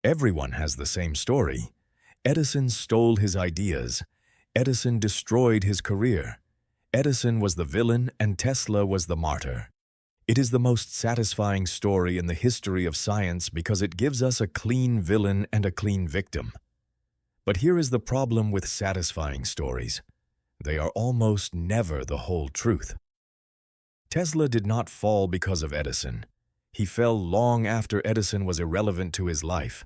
Everyone has the same story. Edison stole his ideas. Edison destroyed his career. Edison was the villain and Tesla was the martyr. It is the most satisfying story in the history of science because it gives us a clean villain and a clean victim. But here is the problem with satisfying stories. They are almost never the whole truth. Tesla did not fall because of Edison. He fell long after Edison was irrelevant to his life.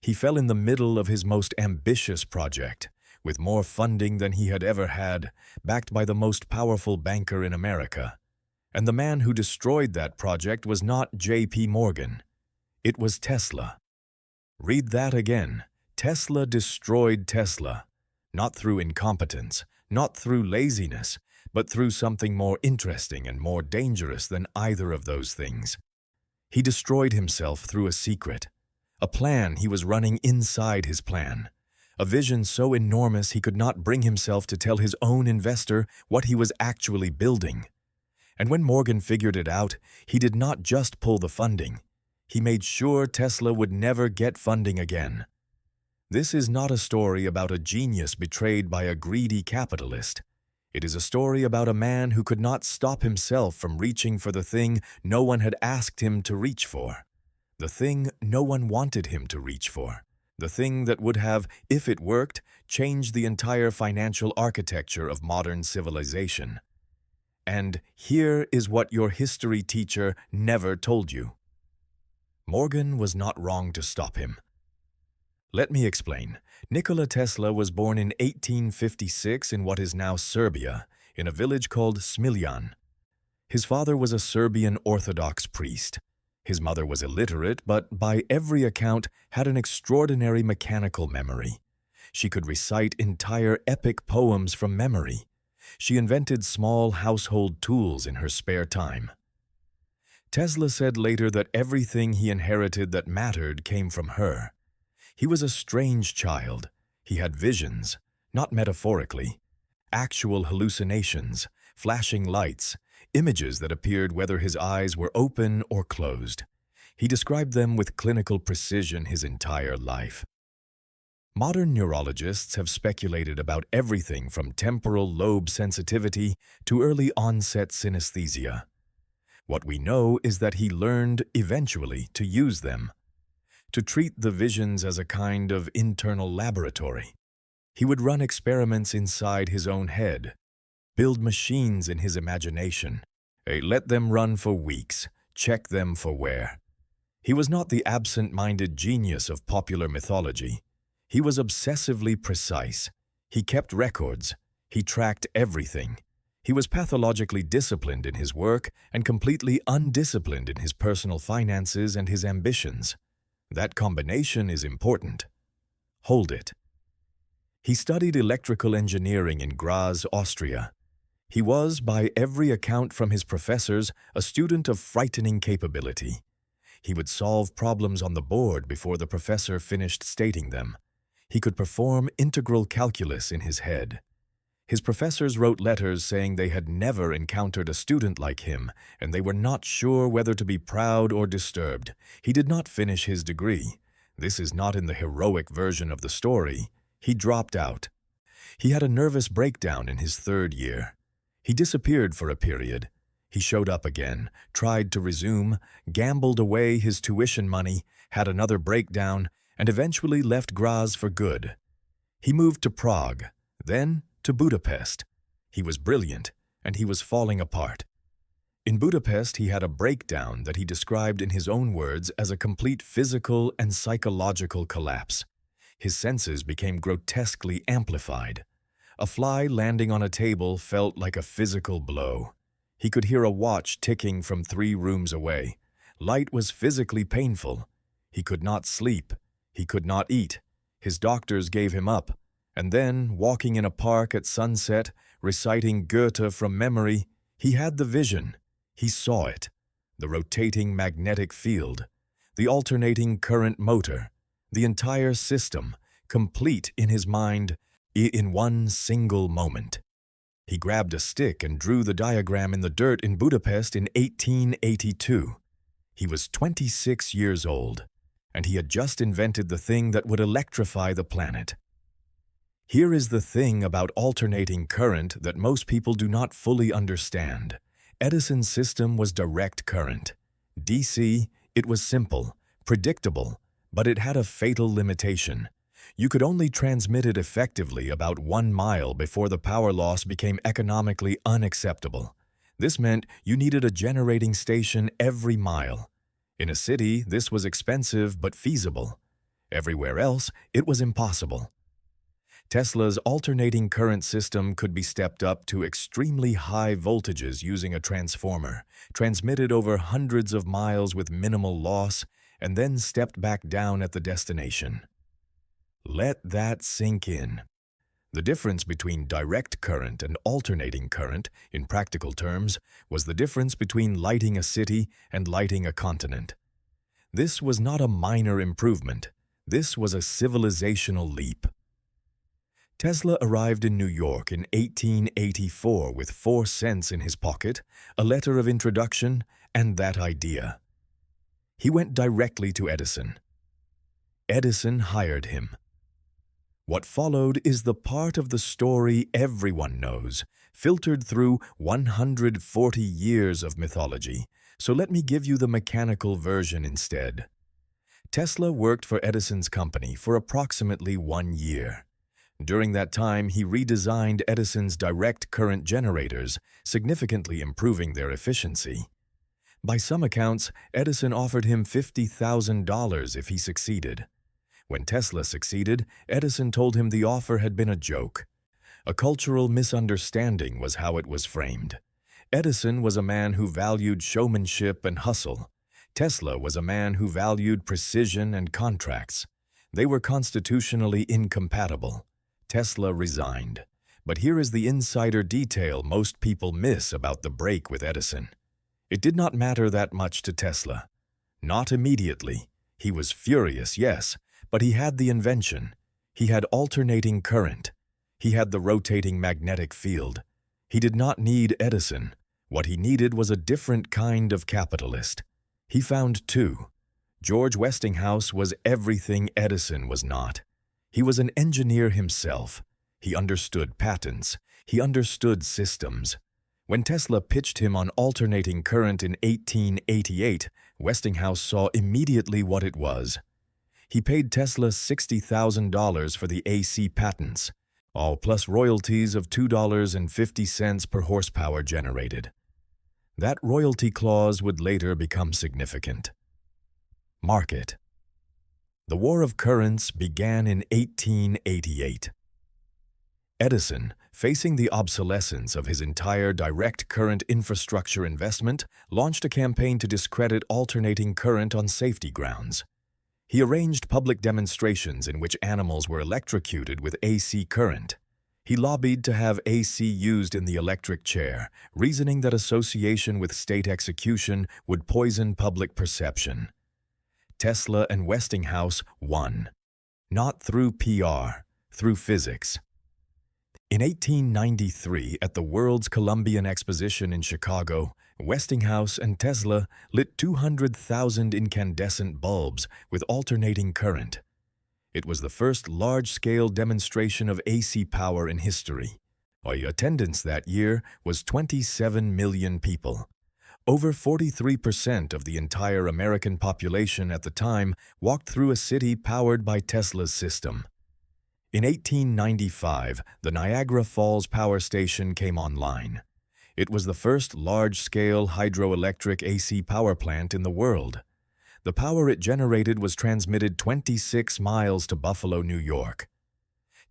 He fell in the middle of his most ambitious project, with more funding than he had ever had, backed by the most powerful banker in America. And the man who destroyed that project was not J.P. Morgan. It was Tesla. Read that again. Tesla destroyed Tesla, not through incompetence, not through laziness, but through something more interesting and more dangerous than either of those things. He destroyed himself through a secret, a plan he was running inside his plan, a vision so enormous he could not bring himself to tell his own investor what he was actually building. And when Morgan figured it out, he did not just pull the funding. He made sure Tesla would never get funding again. This is not a story about a genius betrayed by a greedy capitalist. It is a story about a man who could not stop himself from reaching for the thing no one had asked him to reach for, the thing no one wanted him to reach for, the thing that would have, if it worked, changed the entire financial architecture of modern civilization. And here is what your history teacher never told you. Morgan was not wrong to stop him. Let me explain. Nikola Tesla was born in 1856 in what is now Serbia, in a village called Smiljan. His father was a Serbian Orthodox priest. His mother was illiterate, but by every account had an extraordinary mechanical memory. She could recite entire epic poems from memory. She invented small household tools in her spare time. Tesla said later that everything he inherited that mattered came from her. He was a strange child. He had visions, not metaphorically, actual hallucinations, flashing lights, images that appeared whether his eyes were open or closed. He described them with clinical precision his entire life. Modern neurologists have speculated about everything from temporal lobe sensitivity to early onset synesthesia. What we know is that he learned, eventually, to use them, to treat the visions as a kind of internal laboratory. He would run experiments inside his own head, build machines in his imagination, let them run for weeks, check them for wear. He was not the absent-minded genius of popular mythology. He was obsessively precise. He kept records. He tracked everything. He was pathologically disciplined in his work and completely undisciplined in his personal finances and his ambitions. That combination is important. Hold it. He studied electrical engineering in Graz, Austria. He was, by every account from his professors, a student of frightening capability. He would solve problems on the board before the professor finished stating them. He could perform integral calculus in his head. His professors wrote letters saying they had never encountered a student like him, and they were not sure whether to be proud or disturbed. He did not finish his degree. This is not in the heroic version of the story. He dropped out. He had a nervous breakdown in his third year. He disappeared for a period. He showed up again, tried to resume, gambled away his tuition money, had another breakdown, and eventually left Graz for good. He moved to Prague, then to Budapest. He was brilliant, and he was falling apart. In Budapest, he had a breakdown that he described in his own words as a complete physical and psychological collapse. His senses became grotesquely amplified. A fly landing on a table felt like a physical blow. He could hear a watch ticking from 3 rooms away. Light was physically painful. He could not sleep. He could not eat. His doctors gave him up. And then, walking in a park at sunset, reciting Goethe from memory, he had the vision. He saw it. The rotating magnetic field, the alternating current motor, the entire system, complete in his mind, in one single moment. He grabbed a stick and drew the diagram in the dirt in Budapest in 1882. He was 26 years old, and he had just invented the thing that would electrify the planet. Here is the thing about alternating current that most people do not fully understand. Edison's system was direct current. DC, it was simple, predictable, but it had a fatal limitation. You could only transmit it effectively about 1 mile before the power loss became economically unacceptable. This meant you needed a generating station every mile. In a city, this was expensive but feasible. Everywhere else, it was impossible. Tesla's alternating current system could be stepped up to extremely high voltages using a transformer, transmitted over hundreds of miles with minimal loss, and then stepped back down at the destination. Let that sink in. The difference between direct current and alternating current, in practical terms, was the difference between lighting a city and lighting a continent. This was not a minor improvement. This was a civilizational leap. Tesla arrived in New York in 1884 with 4 cents in his pocket, a letter of introduction, and that idea. He went directly to Edison. Edison hired him. What followed is the part of the story everyone knows, filtered through 140 years of mythology, so let me give you the mechanical version instead. Tesla worked for Edison's company for approximately 1 year. During that time, he redesigned Edison's direct current generators, significantly improving their efficiency. By some accounts, Edison offered him $50,000 if he succeeded. When Tesla succeeded, Edison told him the offer had been a joke. A cultural misunderstanding was how it was framed. Edison was a man who valued showmanship and hustle. Tesla was a man who valued precision and contracts. They were constitutionally incompatible. Tesla resigned. But here is the insider detail most people miss about the break with Edison. It did not matter that much to Tesla. Not immediately. He was furious, yes, but he had the invention. He had alternating current. He had the rotating magnetic field. He did not need Edison. What he needed was a different kind of capitalist. He found two. George Westinghouse was everything Edison was not. He was an engineer himself. He understood patents. He understood systems. When Tesla pitched him on alternating current in 1888, Westinghouse saw immediately what it was. He paid Tesla $60,000 for the AC patents, all plus royalties of $2.50 per horsepower generated. That royalty clause would later become significant. Market. The War of Currents began in 1888. Edison, facing the obsolescence of his entire direct current infrastructure investment, launched a campaign to discredit alternating current on safety grounds. He arranged public demonstrations in which animals were electrocuted with AC current. He lobbied to have AC used in the electric chair, reasoning that association with state execution would poison public perception. Tesla and Westinghouse won. Not through PR, through physics. In 1893, at the World's Columbian Exposition in Chicago, Westinghouse and Tesla lit 200,000 incandescent bulbs with alternating current. It was the first large-scale demonstration of AC power in history. Attendance that year was 27 million people. Over 43% of the entire American population at the time walked through a city powered by Tesla's system. In 1895, the Niagara Falls Power Station came online. It was the first large-scale hydroelectric AC power plant in the world. The power it generated was transmitted 26 miles to Buffalo, New York.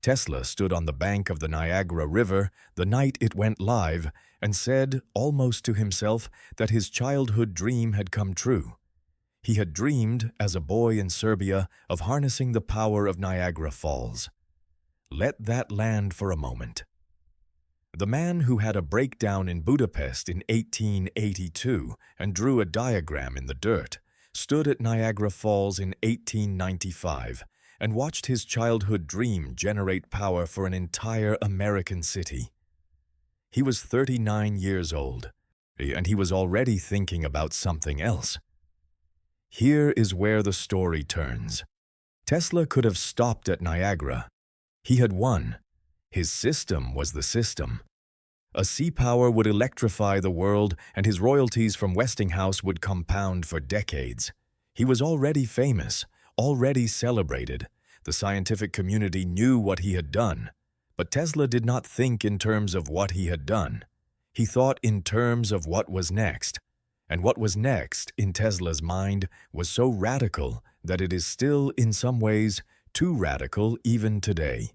Tesla stood on the bank of the Niagara River the night it went live and said, almost to himself, that his childhood dream had come true. He had dreamed, as a boy in Serbia, of harnessing the power of Niagara Falls. Let that land for a moment. The man who had a breakdown in Budapest in 1882 and drew a diagram in the dirt stood at Niagara Falls in 1895 and watched his childhood dream generate power for an entire American city. He was 39 years old, and he was already thinking about something else. Here is where the story turns. Tesla could have stopped at Niagara. He had won. His system was the system. A sea power would electrify the world, and his royalties from Westinghouse would compound for decades. He was already famous, already celebrated. The scientific community knew what he had done. But Tesla did not think in terms of what he had done. He thought in terms of what was next. And what was next, in Tesla's mind, was so radical that it is still, in some ways, too radical even today.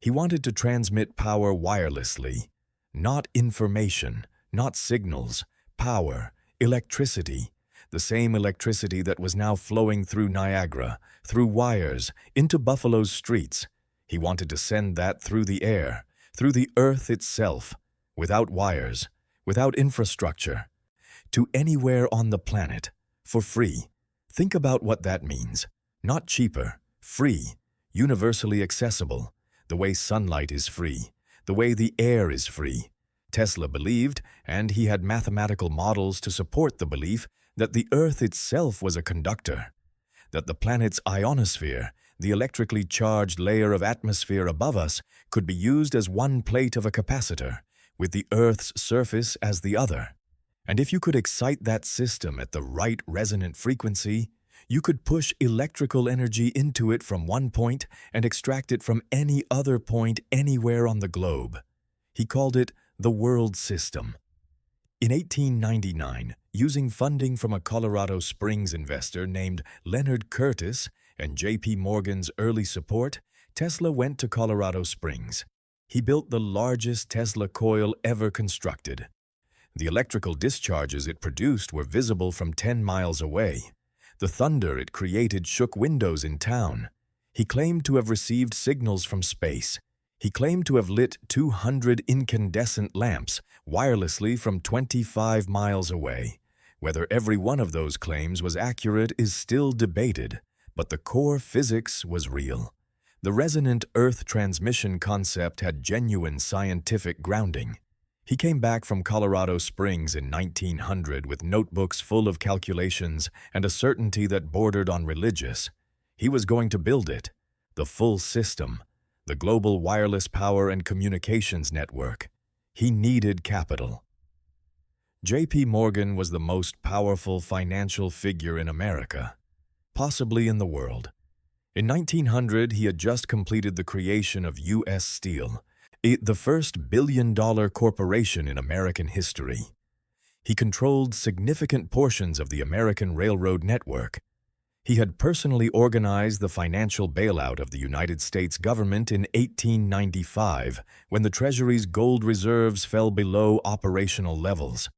He wanted to transmit power wirelessly. Not information, not signals, power, electricity, the same electricity that was now flowing through Niagara, through wires, into Buffalo's streets. He wanted to send that through the air, through the earth itself, without wires, without infrastructure, to anywhere on the planet, for free. Think about what that means. Not cheaper, free, universally accessible, the way sunlight is free, the way the air is free. Tesla believed, and he had mathematical models to support the belief, that the Earth itself was a conductor, that the planet's ionosphere, the electrically charged layer of atmosphere above us, could be used as one plate of a capacitor, with the Earth's surface as the other. And if you could excite that system at the right resonant frequency, you could push electrical energy into it from one point and extract it from any other point anywhere on the globe. He called it the world system. In 1899, using funding from a Colorado Springs investor named Leonard Curtis and J.P. Morgan's early support, Tesla went to Colorado Springs. He built the largest Tesla coil ever constructed. The electrical discharges it produced were visible from 10 miles away. The thunder it created shook windows in town. He claimed to have received signals from space. He claimed to have lit 200 incandescent lamps wirelessly from 25 miles away. Whether every one of those claims was accurate is still debated, but the core physics was real. The resonant Earth transmission concept had genuine scientific grounding. He came back from Colorado Springs in 1900 with notebooks full of calculations and a certainty that bordered on religious. He was going to build it, the full system, the global wireless power and communications network. He needed capital. J.P. Morgan was the most powerful financial figure in America, possibly in the world. In 1900, he had just completed the creation of U.S. Steel, the first billion-dollar corporation in American history. He controlled significant portions of the American railroad network. He had personally organized the financial bailout of the United States government in 1895, when the Treasury's gold reserves fell below operational levels.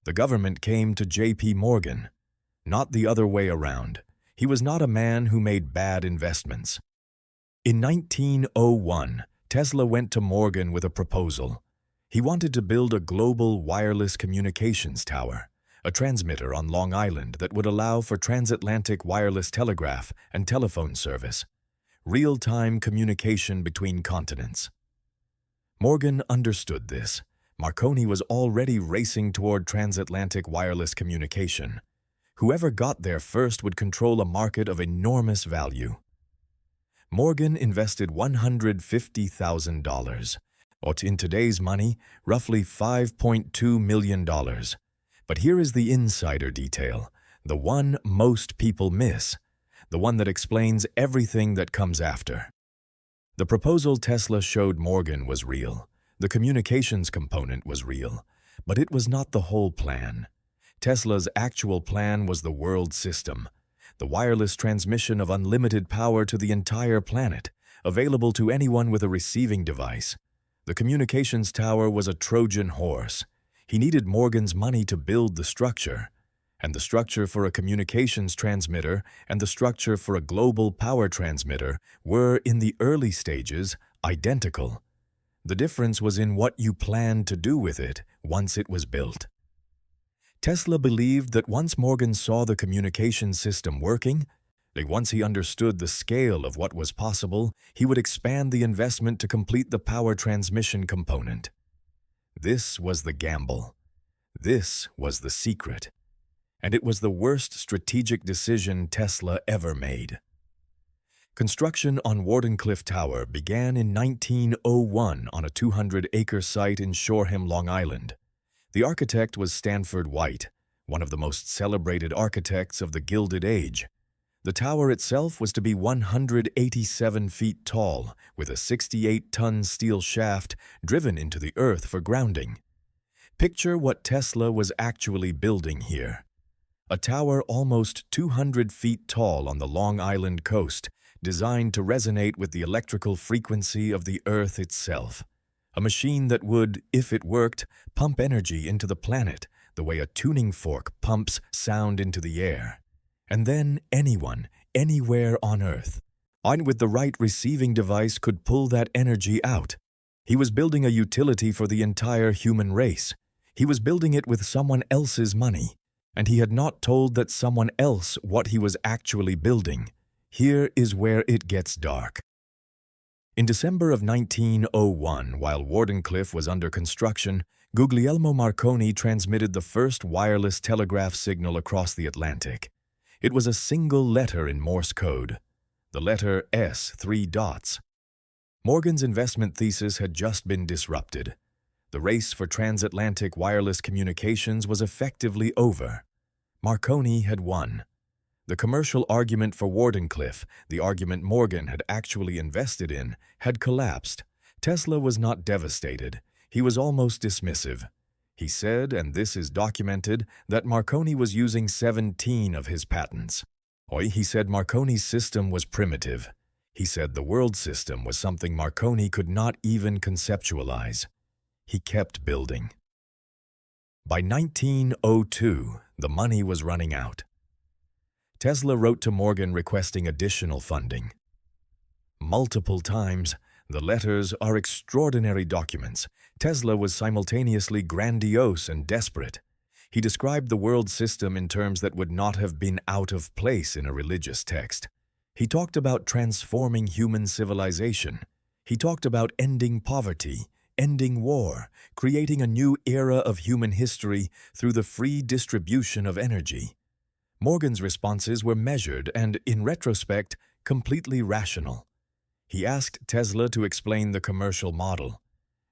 The government came to J.P. Morgan, not the other way around. He was not a man who made bad investments. In 1901, Tesla went to Morgan with a proposal. He wanted to build a global wireless communications tower, a transmitter on Long Island that would allow for transatlantic wireless telegraph and telephone service, real-time communication between continents. Morgan understood this. Marconi was already racing toward transatlantic wireless communication. Whoever got there first would control a market of enormous value. Morgan invested $150,000, or in today's money, roughly $5.2 million. But here is the insider detail, the one most people miss, the one that explains everything that comes after. The proposal Tesla showed Morgan was real. The communications component was real, but it was not the whole plan. Tesla's actual plan was the world system, the wireless transmission of unlimited power to the entire planet, available to anyone with a receiving device. The communications tower was a Trojan horse. He needed Morgan's money to build the structure, and the structure for a communications transmitter and the structure for a global power transmitter were, in the early stages, identical. The difference was in what you planned to do with it once it was built. Tesla believed that once Morgan saw the communication system working, that once he understood the scale of what was possible, he would expand the investment to complete the power transmission component. This was the gamble. This was the secret. and it was the worst strategic decision Tesla ever made. Construction on Wardenclyffe Tower began in 1901 on a 200-acre site in Shoreham, Long Island. The architect was Stanford White, one of the most celebrated architects of the Gilded Age. The tower itself was to be 187 feet tall, with a 68-ton steel shaft driven into the earth for grounding. Picture what Tesla was actually building here. A tower almost 200 feet tall on the Long Island coast, designed to resonate with the electrical frequency of the Earth itself. A machine that would, if it worked, pump energy into the planet the way a tuning fork pumps sound into the air. And then anyone, anywhere on Earth, with the right receiving device, could pull that energy out. He was building a utility for the entire human race. He was building it with someone else's money, and he had not told that someone else what he was actually building. Here is where it gets dark. In December of 1901, while Wardenclyffe was under construction, Guglielmo Marconi transmitted the first wireless telegraph signal across the Atlantic. It was a single letter in Morse code, the letter S, 3 dots. Morgan's investment thesis had just been disrupted. The race for transatlantic wireless communications was effectively over. Marconi had won. The commercial argument for Wardenclyffe, the argument Morgan had actually invested in, had collapsed. Tesla was not devastated. He was almost dismissive. He said, and this is documented, that Marconi was using 17 of his patents. He said Marconi's system was primitive. He said the world system was something Marconi could not even conceptualize. He kept building. By 1902, the money was running out. Tesla wrote to Morgan requesting additional funding. Multiple times, the letters are extraordinary documents. Tesla was simultaneously grandiose and desperate. He described the world system in terms that would not have been out of place in a religious text. He talked about transforming human civilization. He talked about ending poverty, ending war, creating a new era of human history through the free distribution of energy. Morgan's responses were measured and, in retrospect, completely rational. He asked Tesla to explain the commercial model.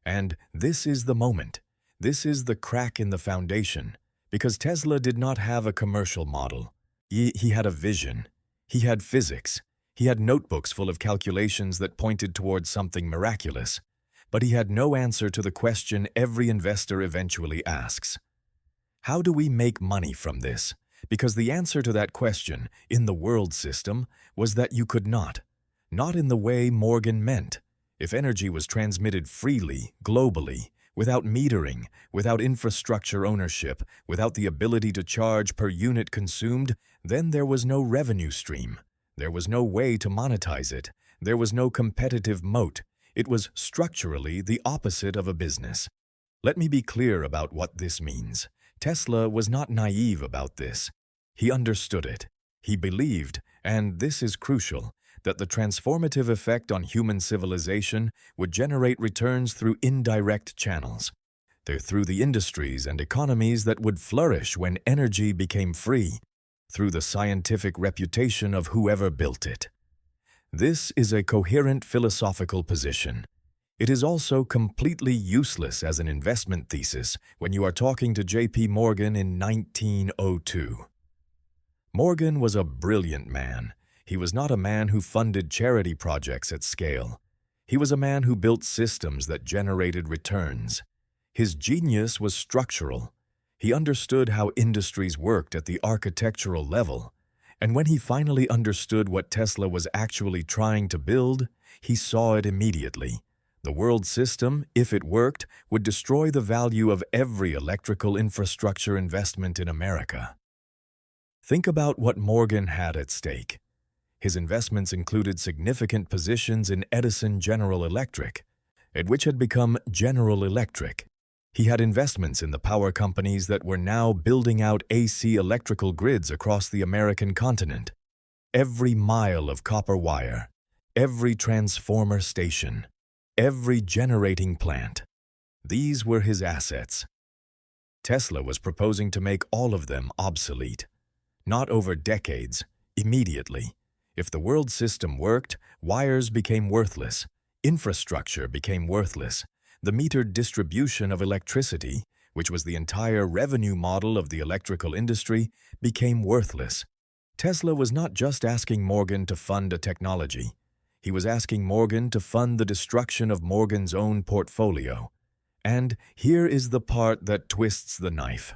And this is the moment. This is the crack in the foundation, because Tesla did not have a commercial model. He had a vision. He had physics. He had notebooks full of calculations that pointed towards something miraculous. But he had no answer to the question every investor eventually asks. How do we make money from this? Because the answer to that question, in the world system, was that you could not. Not in the way Morgan meant. If energy was transmitted freely, globally, without metering, without infrastructure ownership, without the ability to charge per unit consumed, then there was no revenue stream. There was no way to monetize it. There was no competitive moat. It was structurally the opposite of a business. Let me be clear about what this means. Tesla was not naive about this. He understood it. He believed, and this is crucial, that the transformative effect on human civilization would generate returns through indirect channels. Through the industries and economies that would flourish when energy became free, through the scientific reputation of whoever built it. This is a coherent philosophical position. It is also completely useless as an investment thesis when you are talking to J.P. Morgan in 1902. Morgan was a brilliant man. He was not a man who funded charity projects at scale. He was a man who built systems that generated returns. His genius was structural. He understood how industries worked at the architectural level. And when he finally understood what Tesla was actually trying to build, he saw it immediately. The world system, if it worked, would destroy the value of every electrical infrastructure investment in America. Think about what Morgan had at stake. His investments included significant positions in Edison General Electric, which had become General Electric. He had investments in the power companies that were now building out AC electrical grids across the American continent. Every mile of copper wire, every transformer station, every generating plant. These were his assets. Tesla was proposing to make all of them obsolete. Not over decades, immediately. If the world system worked, wires became worthless, infrastructure became worthless, the metered distribution of electricity, which was the entire revenue model of the electrical industry, became worthless. Tesla was not just asking Morgan to fund a technology. He was asking Morgan to fund the destruction of Morgan's own portfolio. And here is the part that twists the knife.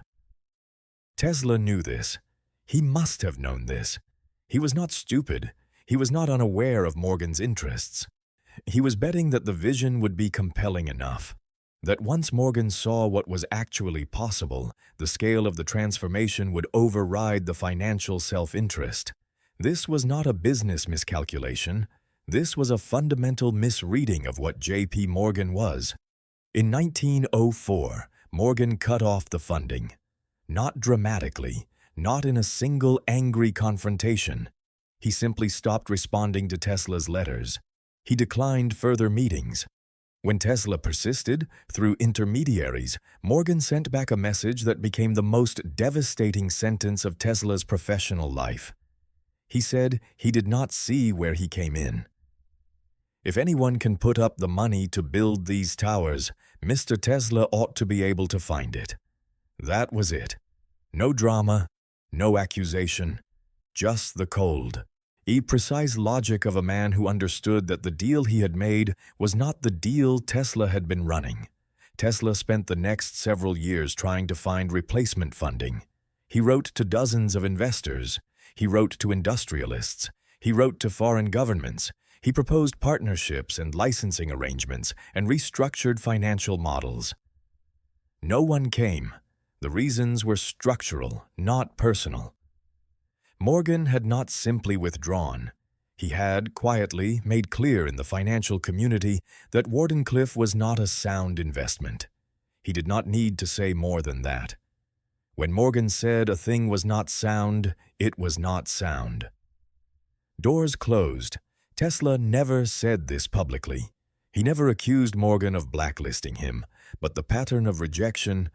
Tesla knew this. He must have known this. He was not stupid. He was not unaware of Morgan's interests. He was betting that the vision would be compelling enough, that once Morgan saw what was actually possible, the scale of the transformation would override the financial self-interest. This was not a business miscalculation. This was a fundamental misreading of what J.P. Morgan was. In 1904, Morgan cut off the funding. Not dramatically, not in a single angry confrontation. He simply stopped responding to Tesla's letters. He declined further meetings. When Tesla persisted, through intermediaries, Morgan sent back a message that became the most devastating sentence of Tesla's professional life. He said he did not see where he came in. If anyone can put up the money to build these towers, Mr. Tesla ought to be able to find it. That was it. No drama, no accusation, just the cold, precise logic of a man who understood that the deal he had made was not the deal Tesla had been running. Tesla spent the next several years trying to find replacement funding. He wrote to dozens of investors. He wrote to industrialists. He wrote to foreign governments. He proposed partnerships and licensing arrangements and restructured financial models. No one came. The reasons were structural, not personal. Morgan had not simply withdrawn. He had, quietly, made clear in the financial community that Wardenclyffe was not a sound investment. He did not need to say more than that. When Morgan said a thing was not sound, it was not sound. Doors closed. Tesla never said this publicly. He never accused Morgan of blacklisting him, but the pattern of rejection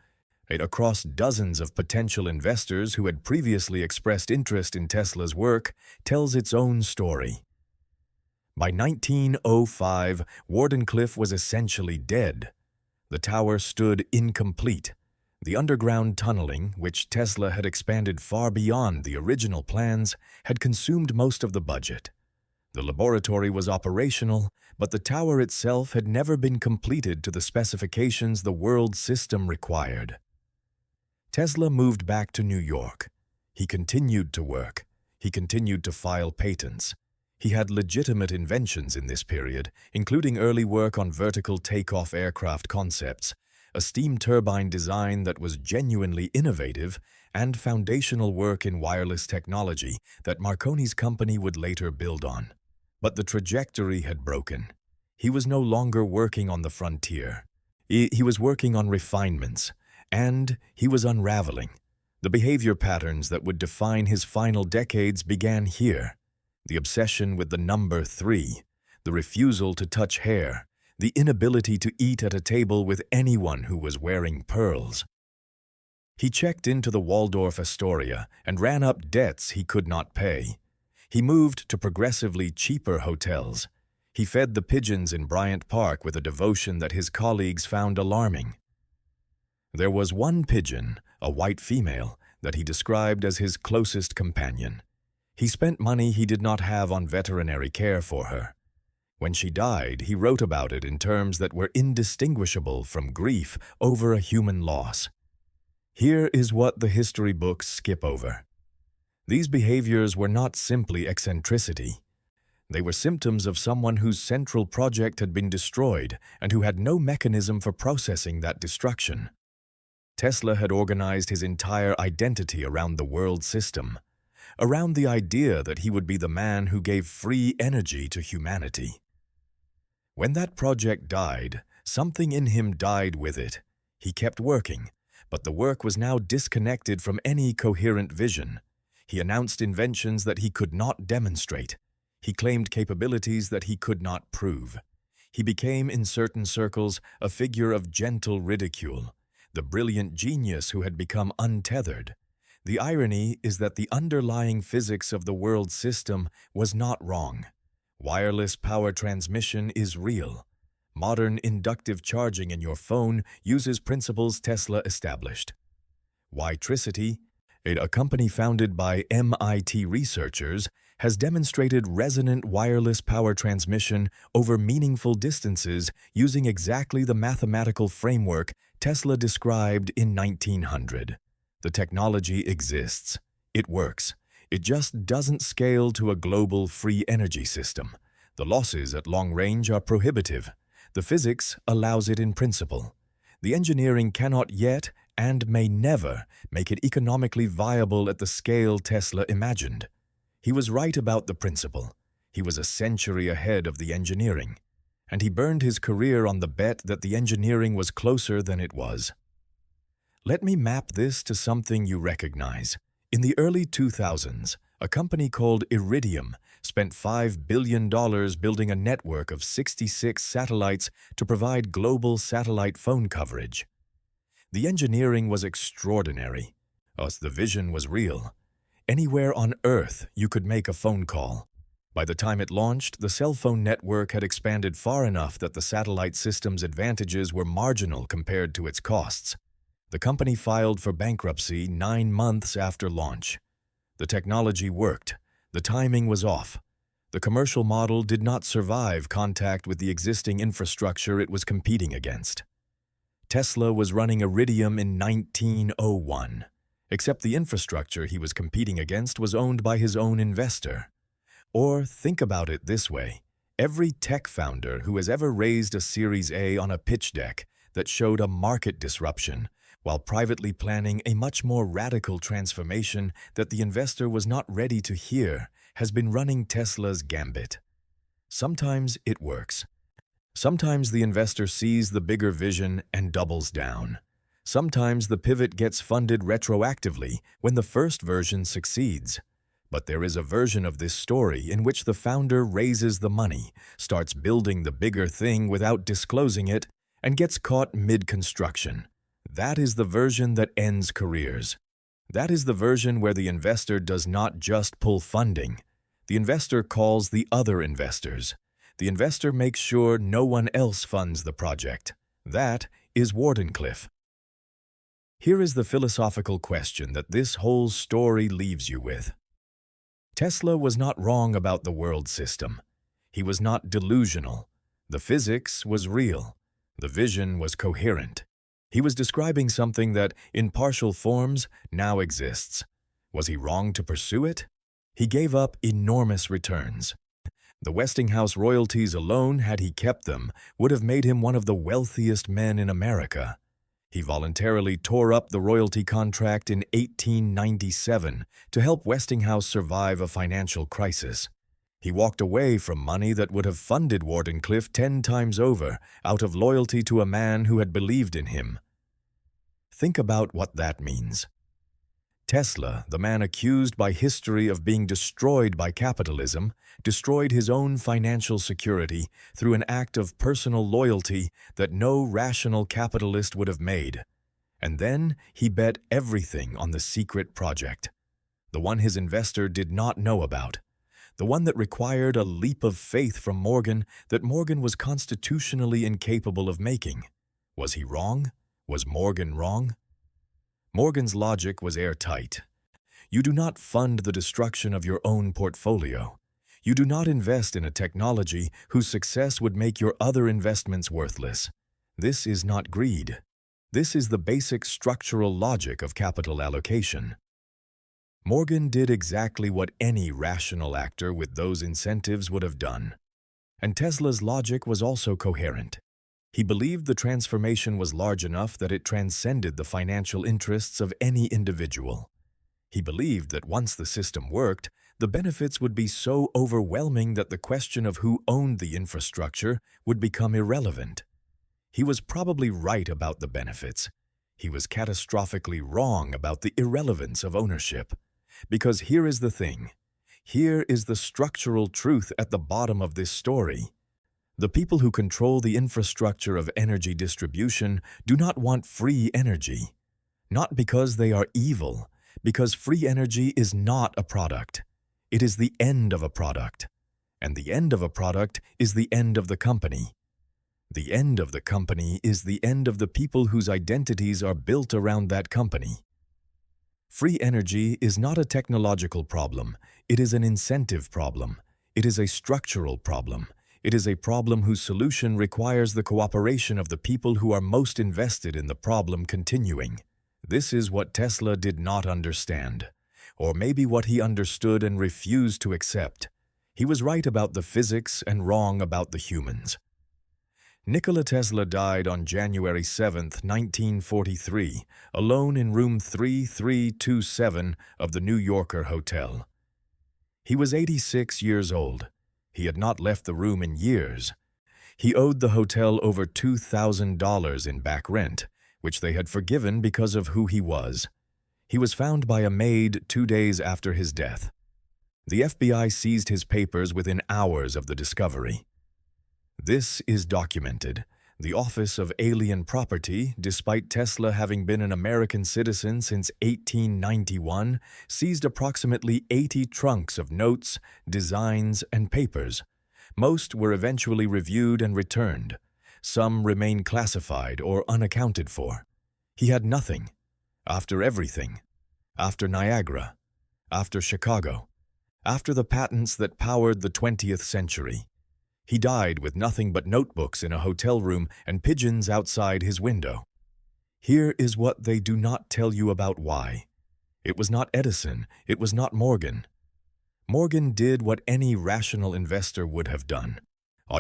across dozens of potential investors who had previously expressed interest in Tesla's work tells its own story. By 1905, Wardenclyffe was essentially dead. The tower stood incomplete. The underground tunneling, which Tesla had expanded far beyond the original plans, had consumed most of the budget. The laboratory was operational, but the tower itself had never been completed to the specifications the world system required. Tesla moved back to New York. He continued to work. He continued to file patents. He had legitimate inventions in this period, including early work on vertical takeoff aircraft concepts, a steam turbine design that was genuinely innovative, and foundational work in wireless technology that Marconi's company would later build on. But the trajectory had broken. He was no longer working on the frontier. He was working on refinements, and he was unraveling. The behavior patterns that would define his final decades began here. The obsession with the number 3, the refusal to touch hair, the inability to eat at a table with anyone who was wearing pearls. He checked into the Waldorf Astoria and ran up debts he could not pay. He moved to progressively cheaper hotels. He fed the pigeons in Bryant Park with a devotion that his colleagues found alarming. There was one pigeon, a white female, that he described as his closest companion. He spent money he did not have on veterinary care for her. When she died, he wrote about it in terms that were indistinguishable from grief over a human loss. Here is what the history books skip over. These behaviors were not simply eccentricity. They were symptoms of someone whose central project had been destroyed and who had no mechanism for processing that destruction. Tesla had organized his entire identity around the world system, around the idea that he would be the man who gave free energy to humanity. When that project died, something in him died with it. He kept working, but the work was now disconnected from any coherent vision. He announced inventions that he could not demonstrate. He claimed capabilities that he could not prove. He became, in certain circles, a figure of gentle ridicule. the brilliant genius who had become untethered. The irony is that the underlying physics of the world system was not wrong. Wireless power transmission is real. Modern inductive charging in your phone uses principles Tesla established. Witricity, a company founded by MIT researchers, has demonstrated resonant wireless power transmission over meaningful distances using exactly the mathematical framework Tesla described in 1900. The technology exists. It works. It just doesn't scale to a global free energy system. The losses at long range are prohibitive. The physics allows it in principle. The engineering cannot yet and may never make it economically viable at the scale Tesla imagined. He was right about the principle. He was a century ahead of the engineering, and he burned his career on the bet that the engineering was closer than it was. Let me map this to something you recognize. In the early 2000s, a company called Iridium spent $5 billion building a network of 66 satellites to provide global satellite phone coverage. The engineering was extraordinary. The vision was real. Anywhere on Earth, you could make a phone call. By the time it launched, the cell phone network had expanded far enough that the satellite system's advantages were marginal compared to its costs. The company filed for bankruptcy 9 months after launch. The technology worked. The timing was off. The commercial model did not survive contact with the existing infrastructure it was competing against. Tesla was running Iridium in 1901. Except the infrastructure he was competing against was owned by his own investor. Or think about it this way. Every tech founder who has ever raised a Series A on a pitch deck that showed a market disruption while privately planning a much more radical transformation that the investor was not ready to hear has been running Tesla's gambit. Sometimes it works. Sometimes the investor sees the bigger vision and doubles down. Sometimes the pivot gets funded retroactively when the first version succeeds. But there is a version of this story in which the founder raises the money, starts building the bigger thing without disclosing it, and gets caught mid-construction. That is the version that ends careers. That is the version where the investor does not just pull funding. The investor calls the other investors. The investor makes sure no one else funds the project. That is Wardenclyffe. Here is the philosophical question that this whole story leaves you with. Tesla was not wrong about the world system. He was not delusional. The physics was real. The vision was coherent. He was describing something that, in partial forms, now exists. Was he wrong to pursue it? He gave up enormous returns. The Westinghouse royalties alone, had he kept them, would have made him one of the wealthiest men in America. He voluntarily tore up the royalty contract in 1897 to help Westinghouse survive a financial crisis. He walked away from money that would have funded Wardenclyffe 10 times over out of loyalty to a man who had believed in him. Think about what that means. Tesla, the man accused by history of being destroyed by capitalism, destroyed his own financial security through an act of personal loyalty that no rational capitalist would have made. And then he bet everything on the secret project, the one his investor did not know about, the one that required a leap of faith from Morgan that Morgan was constitutionally incapable of making. Was he wrong? Was Morgan wrong? Morgan's logic was airtight. You do not fund the destruction of your own portfolio. You do not invest in a technology whose success would make your other investments worthless. This is not greed. This is the basic structural logic of capital allocation. Morgan did exactly what any rational actor with those incentives would have done. And Tesla's logic was also coherent. He believed the transformation was large enough that it transcended the financial interests of any individual. He believed that once the system worked, the benefits would be so overwhelming that the question of who owned the infrastructure would become irrelevant. He was probably right about the benefits. He was catastrophically wrong about the irrelevance of ownership. Because here is the thing. Here is the structural truth at the bottom of this story. The people who control the infrastructure of energy distribution do not want free energy. Not because they are evil, because free energy is not a product. It is the end of a product. And the end of a product is the end of the company. The end of the company is the end of the people whose identities are built around that company. Free energy is not a technological problem. It is an incentive problem. It is a structural problem. It is a problem whose solution requires the cooperation of the people who are most invested in the problem continuing. This is what Tesla did not understand, or maybe what he understood and refused to accept. He was right about the physics and wrong about the humans. Nikola Tesla died on January 7, 1943, alone in room 3327 of the New Yorker Hotel. He was 86 years old. He had not left the room in years. He owed the hotel over $2,000 in back rent, which they had forgiven because of who he was. He was found by a maid 2 days after his death. The FBI seized his papers within hours of the discovery. This is documented. The Office of Alien Property, despite Tesla having been an American citizen since 1891, seized approximately 80 trunks of notes, designs, and papers. Most were eventually reviewed and returned. Some remain classified or unaccounted for. He had nothing. After everything. After Niagara. After Chicago. After the patents that powered the 20th century. He died with nothing but notebooks in a hotel room and pigeons outside his window. Here is what they do not tell you about why. It was not Edison, it was not Morgan. Morgan did what any rational investor would have done.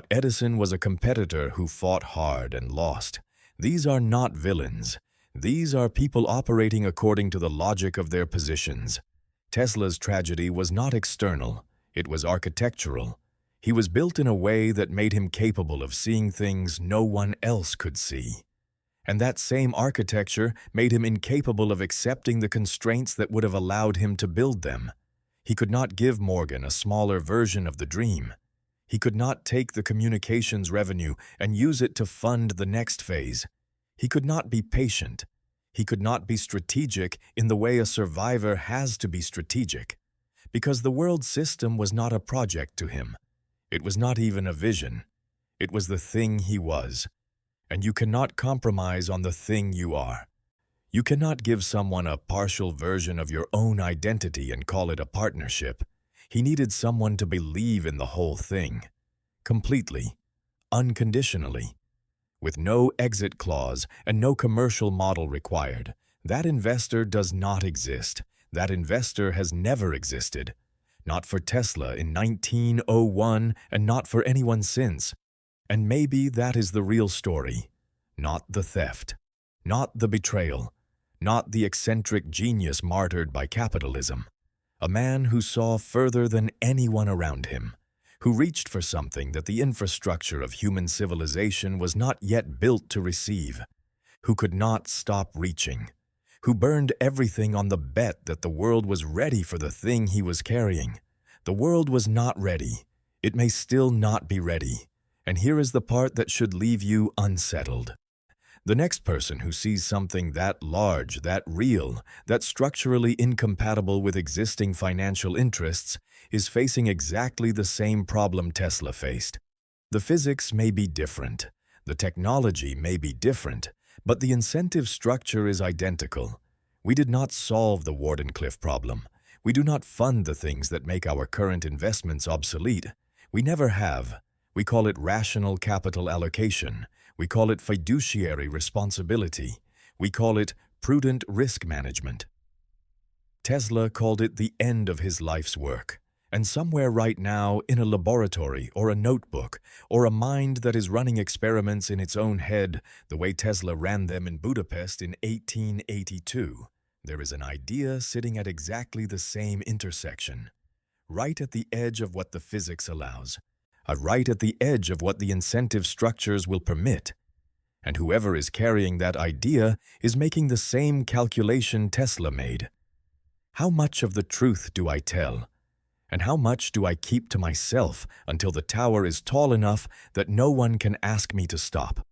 Edison was a competitor who fought hard and lost. These are not villains. These are people operating according to the logic of their positions. Tesla's tragedy was not external, it was architectural. He was built in a way that made him capable of seeing things no one else could see. And that same architecture made him incapable of accepting the constraints that would have allowed him to build them. He could not give Morgan a smaller version of the dream. He could not take the communications revenue and use it to fund the next phase. He could not be patient. He could not be strategic in the way a survivor has to be strategic. Because the world system was not a project to him. It was not even a vision. It was the thing he was. And you cannot compromise on the thing you are. You cannot give someone a partial version of your own identity and call it a partnership. He needed someone to believe in the whole thing. Completely. Unconditionally. With no exit clause and no commercial model required. That investor does not exist. That investor has never existed. Not for Tesla in 1901 and not for anyone since. And maybe that is the real story. Not the theft. Not the betrayal. Not the eccentric genius martyred by capitalism. A man who saw further than anyone around him. Who reached for something that the infrastructure of human civilization was not yet built to receive. Who could not stop reaching. Who burned everything on the bet that the world was ready for the thing he was carrying. The world was not ready. It may still not be ready. And here is the part that should leave you unsettled. The next person who sees something that large, that real, that structurally incompatible with existing financial interests is facing exactly the same problem Tesla faced. The physics may be different. The technology may be different. But the incentive structure is identical. We did not solve the Wardenclyffe problem. We do not fund the things that make our current investments obsolete. We never have. We call it rational capital allocation. We call it fiduciary responsibility. We call it prudent risk management. Tesla called it the end of his life's work. And somewhere right now, in a laboratory or a notebook, or a mind that is running experiments in its own head, the way Tesla ran them in Budapest in 1882, there is an idea sitting at exactly the same intersection, right at the edge of what the physics allows, right at the edge of what the incentive structures will permit. And whoever is carrying that idea is making the same calculation Tesla made. How much of the truth do I tell? And how much do I keep to myself until the tower is tall enough that no one can ask me to stop?